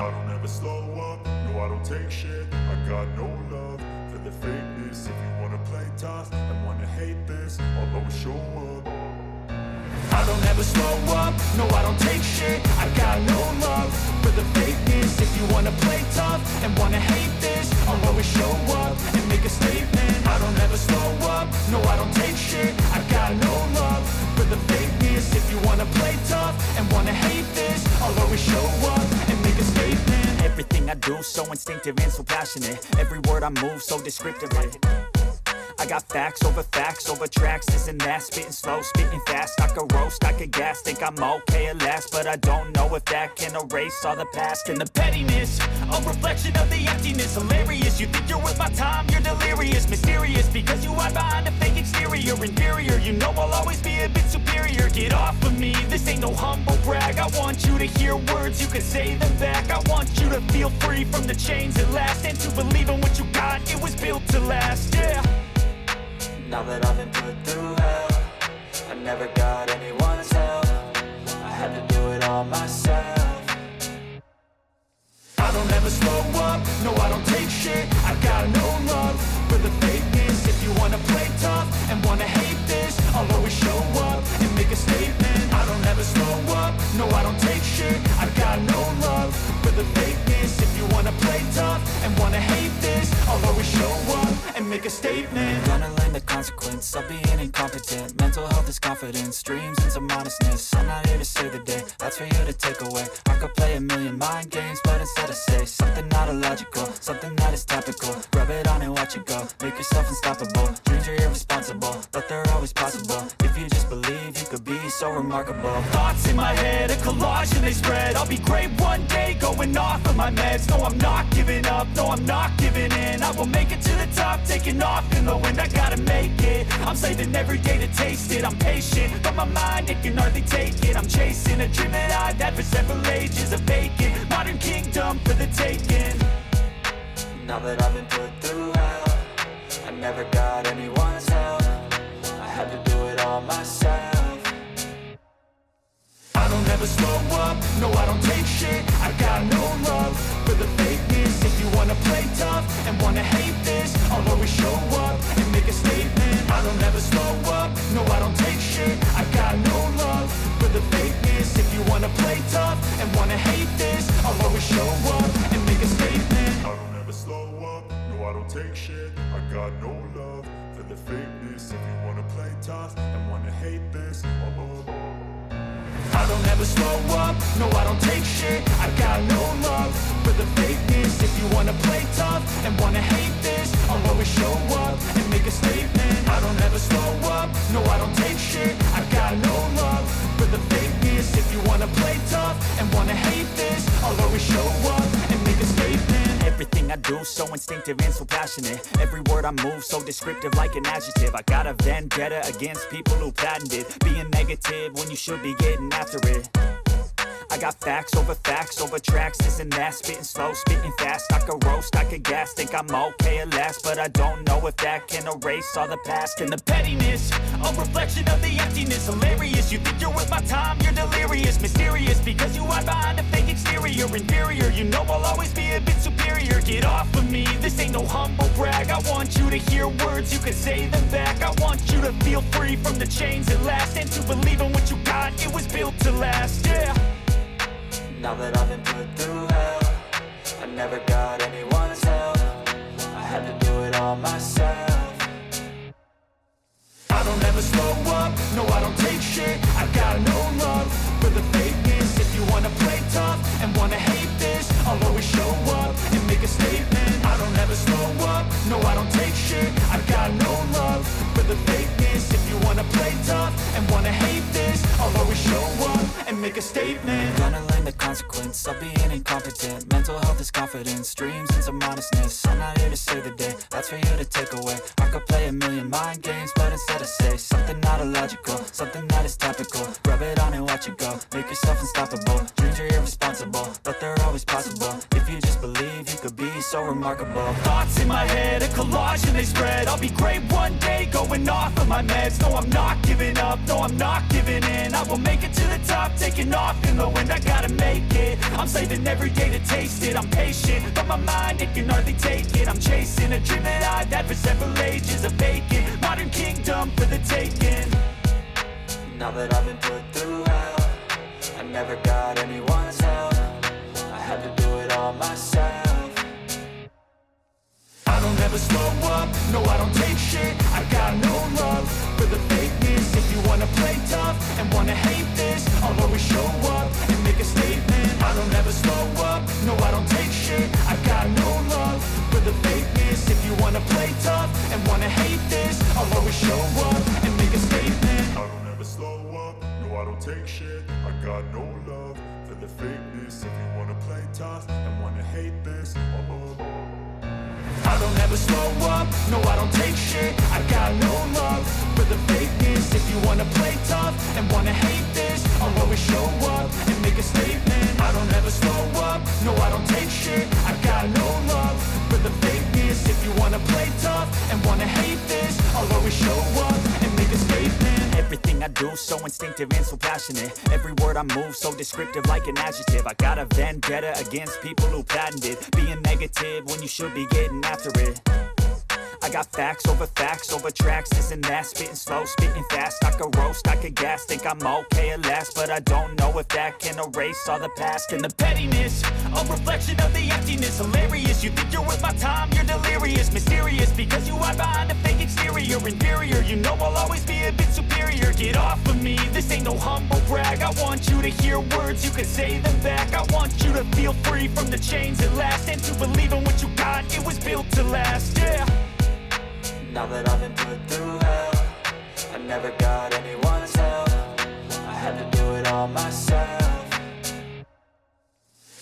I don't ever slow up, no I don't take shit. I got no love for the fakeness. If you wanna play tough and wanna hate this, I'll always show up. I don't ever slow up, no I don't take shit. I got no love for the fakeness. If you wanna play tough and wanna hate this, I'll always show up and make a statement. I don't ever slow up, no I don't take shit. I got no love for the fakeness. If you wanna play tough and wanna hate this, I'll always show up and make a statement. Everything I do so instinctive and so passionate. Every word I move so descriptively. I got facts over tracks, this and that. Spitting slow, spitting fast. I could roast, I could gas. Think I'm okay at last, but I don't know if that can erase all the past. And the pettiness, a reflection of the emptiness. Hilarious, you think you're worth my time, you're delirious. Mysterious, because you hide behind a fake exterior. Inferior, you know I'll always be a bit superior. Get off of me, this ain't no humble brag. I want you to hear words, you can say them back. I want you to feel free from the chains at last, and to believe in what you got, it was built to last, yeah. Now that I've been put through hell, I never got anyone's help. I had to do it all myself. I don't ever slow up, no I don't take shit. I got no love for the fakeness. If you wanna play tough and wanna hate this, I'll always show up and make a statement. I don't ever slow up, no I don't take shit. I got no love for the fakeness. If you wanna play tough and wanna hate this, I'll always show up and make a statement. Gonna learn the consequence of being incompetent. Mental health is confidence, dreams and some modestness. I'm not here to save the day, that's for you to take away. I could play a million mind games, but instead I say something not illogical, something that is topical. Rub it on and watch it go, make yourself unstoppable. Dreams are irresponsible, but they're always possible. If you just believe, you could be so remarkable. Thoughts in my head, a collage and they spread. I'll be great one day, going off of my meds. No, I'm not giving up, no, I'm not giving in. I will make it to the top, taking off in the wind. I gotta make it, I'm saving every day to taste it. I'm patient, but my mind, it can hardly take it. I'm chasing a dream that I've had for several ages. A vacant, modern kingdom for the taking. Now that I've been put through hell, I never got anyone's help. I had to do it all myself. I don't ever slow up, no I don't take shit. I got no love for the fakeness. If you wanna play tough and wanna hate this, I'll always show up and make a statement. I don't ever slow up, no I don't take shit. I got no love for the fakeness. If you wanna play tough and wanna hate this, I'll always show up and make a statement. I don't ever slow up, no I don't take shit. I got no love for the fakeness. If you wanna play tough and wanna hate this, I'll always. I don't ever slow up, no I don't take shit. I got no love for the fakeness. If you wanna play tough and wanna hate this, I'll always show up and make a statement. I don't ever slow up, no I don't take shit. I got no love for the fakeness. If you wanna play tough and wanna hate this, I'll always show up and make a statement. Everything I do so instinctive and so passionate. Every word I move so descriptive like an adjective. I got a vendetta against people who patented being negative when you should be getting after it. I got facts over tracks, this and that. Spitting slow, spitting fast. I could roast, I could gas. Think I'm okay at last, but I don't know if that can erase all the past. And the pettiness, a reflection of the emptiness. Hilarious, you think you're worth my time, you're delirious. Mysterious, because you hide behind a fake exterior. Inferior, you know I'll always be a bit superior. Get off of me, this ain't no humble brag. I want you to hear words, you can say them back. I want you to feel free from the chains at last, and to believe in what you got, it was built to last, yeah. Now that I've been put through hell, I never got anyone's help. I had to do it all myself. I don't ever slow up, no I don't take shit. I got no love for the fakeness. If you wanna play tough and wanna hate this, I'll always show up and make a statement. I don't ever slow up, no I don't take shit. I got no love for the fakeness. If you wanna play tough and wanna hate this, I'll always show up and make a statement. Gonna learn the consequence of being incompetent. Mental health is confidence, dreams and some honestness. I'm not here to save the day, that's for you to take away. I could play a million mind games, but instead I say something not illogical, something that is topical. Rub it on and watch it go, make yourself unstoppable. Dreams are irresponsible, but they're always possible. If you just believe, you could be so remarkable. Thoughts in my head, a collage and they spread. I'll be great one day, going off of my meds. No, I'm not giving up, no, I'm not giving in. I will make it to the top, taking off in the wind. I gotta make it, I'm saving every every day to taste it. I'm patient, but my mind, it can hardly take it. I'm chasing a dream that I've had for several ages. A vacant, modern kingdom for the taking. Now that I've been put through hell, I never got anyone's help. I had to do it all myself. I don't ever slow up, no I don't take shit. I got no love for the fakeness. If you wanna play tough and wanna hate this, I'll always show up and make a statement. I don't ever slow up, no I don't take shit. I got no love for the fakeness. If you wanna play tough and wanna hate this, I'll always show up and make a statement. I don't ever slow up, no I don't take shit. I got no love for the fakeness. If you wanna play tough and wanna hate this, I don't ever slow up, no I don't take shit. I got no love for the fakeness. If you wanna play tough and wanna hate this, I'll always show up and make a statement. I don't ever slow up, no I don't take shit. I got no love for the fakeness. If you wanna play tough and wanna hate this, I'll always show up and make a statement. Everything I do so instinctive and so passionate. Every word I move so descriptive like an adjective. I got a vendetta against people who patented being negative when you should be getting after it. I got facts over tracks, this and that. Spitting slow, spitting fast. I could roast, I could gas. Think I'm okay at last, but I don't know if that can erase all the past. And the pettiness, a reflection of the emptiness. Hilarious, you think you're worth my time, you're delirious. Mysterious, because you hide behind a fake exterior. Inferior, you know I'll always be a bit superior. Get off of me, this ain't no humble brag. I want you to hear words, you can say them back. I want you to feel free from the chains at last, and to believe in what you got, it was built to last, yeah. Now that I've been put through hell, I never got anyone's help. I had to do it all myself.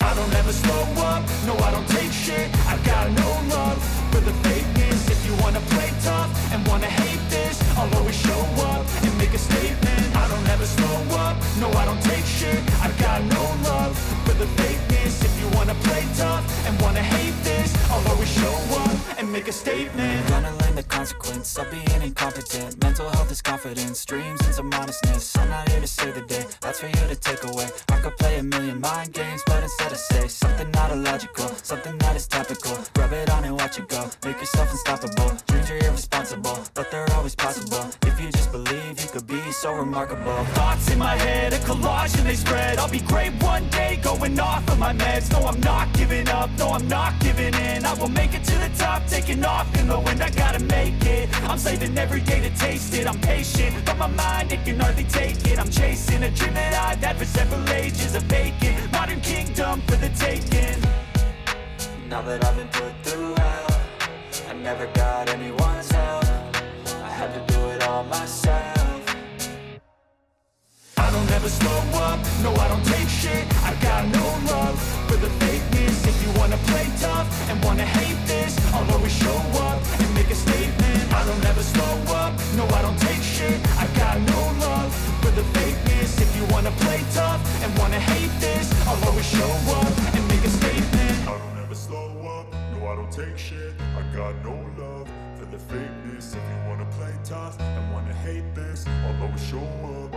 I don't ever slow up, no I don't take shit. I got no love for the fakeness. If you wanna play tough and wanna hate this, I'll always show up and make a statement. I don't ever slow up, no I don't take shit. I got no love for the fakeness. If you wanna play tough and wanna hate this, I'll always show up and make a statement. Gonna learn the consequence of being incompetent. Mental health is confidence, dreams and some honestness. I'm not here to save the day, that's for you to take away. I could play a million mind games, but instead I say something not illogical, something that is topical. Rub it on and watch it go, make yourself unstoppable. Dreams are irresponsible, but they're always possible. If you just believe, you could be so remarkable. Thoughts in my head, a collage and they spread. I'll be great one day, going off of my meds. No, I'm not giving up, no, I'm not giving in. I will make it to the top, taking off in the wind. I gotta make it, I'm saving every day to taste it. I'm patient, but my mind, it can hardly take it. I'm chasing a dream that I've had for several ages. A vacant, modern kingdom for the taking. Now that I've been put through hell, I never got anyone's help. I had to do it all myself. I don't ever slow up, no I don't take shit. I got no love for the fakeness. If you wanna play tough and wanna hate this, I'll always show up and make a statement. I don't ever slow up, no I don't take shit. I got no love for the fakeness. If you wanna play tough and wanna hate this, I'll always show up and make a statement. I don't ever slow up, no I don't take shit. I got no love for the fakeness. If you wanna play tough and wanna hate this, I'll always show up.